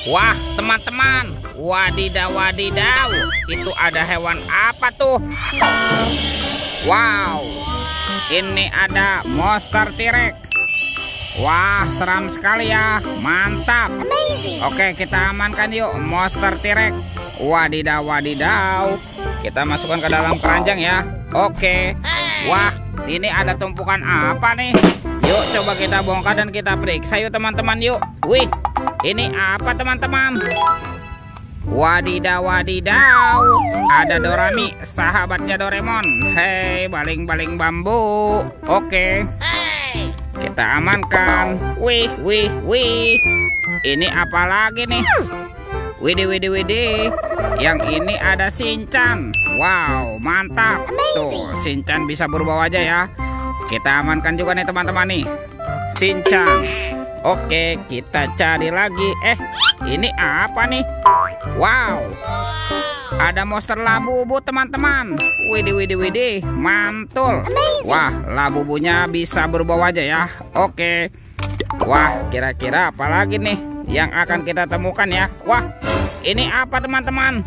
Wah, teman-teman, wadidaw, wadidaw, itu ada hewan apa tuh? Wow, ini ada monster T-Rex. Wah, seram sekali ya, mantap. Oke, kita amankan yuk monster T-Rex. Wadidaw, wadidaw, kita masukkan ke dalam keranjang ya. Oke, wah, ini ada tumpukan apa nih? Yuk coba kita bongkar dan kita periksa yuk teman-teman yuk. Wih, ini apa teman-teman? Wadidaw, wadidaw, ada Dorami, sahabatnya Doraemon. Hei, baling-baling bambu. Oke, kita amankan. Wih, wih, wih, ini apa lagi nih? Widih, widih, widih, yang ini ada Shinchan. Wow, mantap. Tuh, Shinchan bisa berubah wajah ya. Kita amankan juga nih teman-teman nih, Shinchan. Oke, kita cari lagi. Ini apa nih? Wow, ada monster Labubu teman-teman. Widih, widih, widih, mantul. Wah, Labubunya bisa berubah wajah ya. Oke. Wah, kira-kira apa lagi nih yang akan kita temukan ya? Wah, ini apa teman-teman?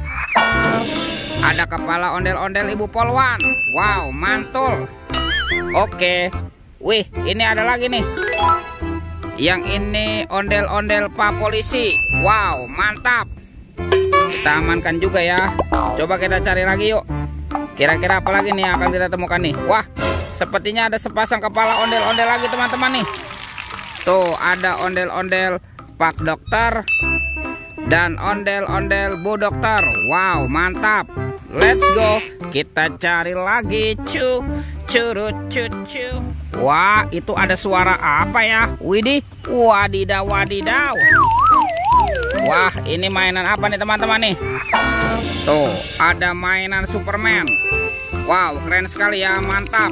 Ada kepala ondel-ondel Ibu Polwan. Wow, mantul. Oke, wih, ini ada lagi nih. Yang ini ondel-ondel Pak Polisi. Wow, mantap. Kita amankan juga ya. Coba kita cari lagi yuk. Kira-kira apa lagi nih yang akan kita temukan nih? Wah, sepertinya ada sepasang kepala ondel-ondel lagi teman-teman nih. Tuh, ada ondel-ondel Pak Dokter dan ondel-ondel Bu Dokter. Wow, mantap. Let's go. Kita cari lagi. Curut. Wah, itu ada suara apa ya? Widih, wadidaw, wadidaw. Wah, ini mainan apa nih teman-teman nih? Tuh, ada mainan Superman. Wow, keren sekali ya, mantap.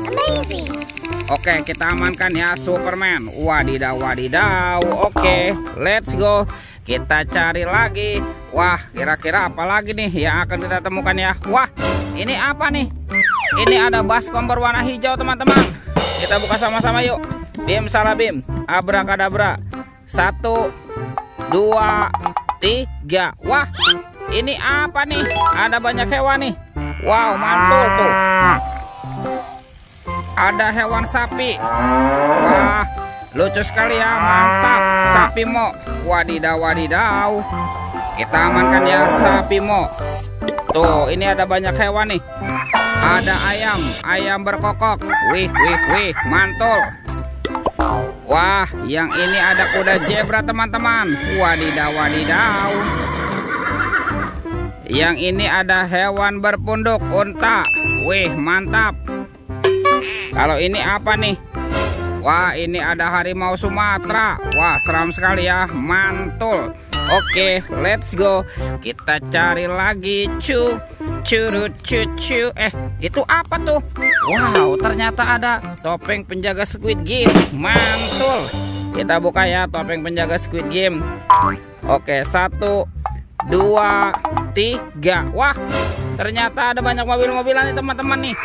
Oke, kita amankan ya Superman. Wadidaw, wadidaw. Oke, let's go. Kita cari lagi. Wah, kira-kira apa lagi nih yang akan kita temukan ya? Wah, ini apa nih? Ini ada baskom berwarna hijau teman-teman. Kita buka sama-sama yuk. Bim salah bim, abrakadabra. 1, 2, 3. Wah, ini apa nih? Ada banyak hewan nih. Wow, mantul tuh. Ada hewan sapi. Wah, lucu sekali ya, mantap. Sapi mo. Wadidaw, wadidaw. Kita amankan ya sapi mo. Tuh, ini ada banyak hewan nih. Ada ayam berkokok. Wih, wih, wih, mantul. Wah, yang ini ada kuda zebra teman-teman. Wadidaw, wadidaw. Yang ini ada hewan berpunduk unta. Wih, mantap. Kalau ini apa nih? Wah, ini ada harimau Sumatera. Wah, seram sekali ya, mantul. Oke, let's go. Kita cari lagi. Curut. Itu apa tuh? Wow, ternyata ada topeng penjaga Squid Game. Mantul. Kita buka ya topeng penjaga Squid Game. Oke, 1, 2, 3. Wah, ternyata ada banyak mobil-mobilan nih teman-teman nih.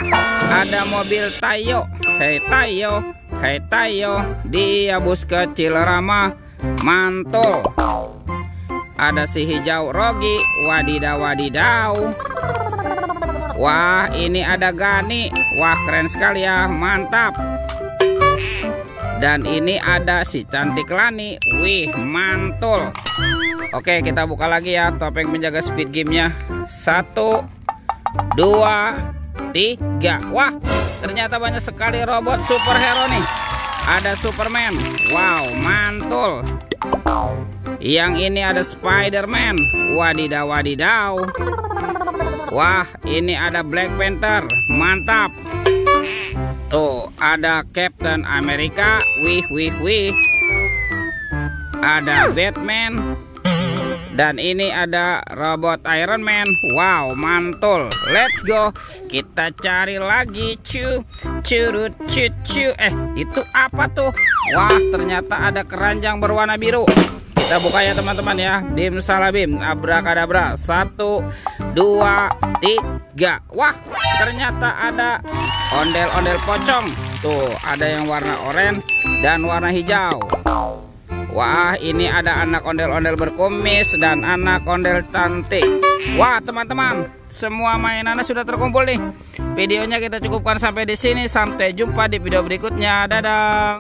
Ada mobil Tayo. Hei Tayo, hei Tayo, dia bus kecil ramah. Mantul. Ada si hijau Rogi. Wadidaw, wadidaw. Wah, ini ada Gani. Wah, keren sekali ya, mantap. Dan ini ada si cantik Lani. Wih, mantul. Oke, kita buka lagi ya topeng penjaga Speed Game-nya. 1, 2, 3. Wah, ternyata banyak sekali robot superhero nih. Ada Superman. Wow, mantul. Yang ini ada Spider-Man. Wadidaw, wadidaw. Wah, ini ada Black Panther. Mantap. Tuh, ada Captain America. Wih, wih, wih. Ada Batman. Dan ini ada robot Iron Man. Wow, mantul. Let's go. Kita cari lagi. Curut. Itu apa tuh? Wah, ternyata ada keranjang berwarna biru. Kita buka ya teman-teman ya. Bim salah bim, abrakadabra. 1, 2, 3. Wah, ternyata ada ondel-ondel pocong. Tuh, ada yang warna oranye dan warna hijau. Wah, ini ada anak ondel-ondel berkumis dan anak ondel cantik. Wah, teman-teman, semua mainannya sudah terkumpul nih. Videonya kita cukupkan sampai di sini. Sampai jumpa di video berikutnya. Dadah.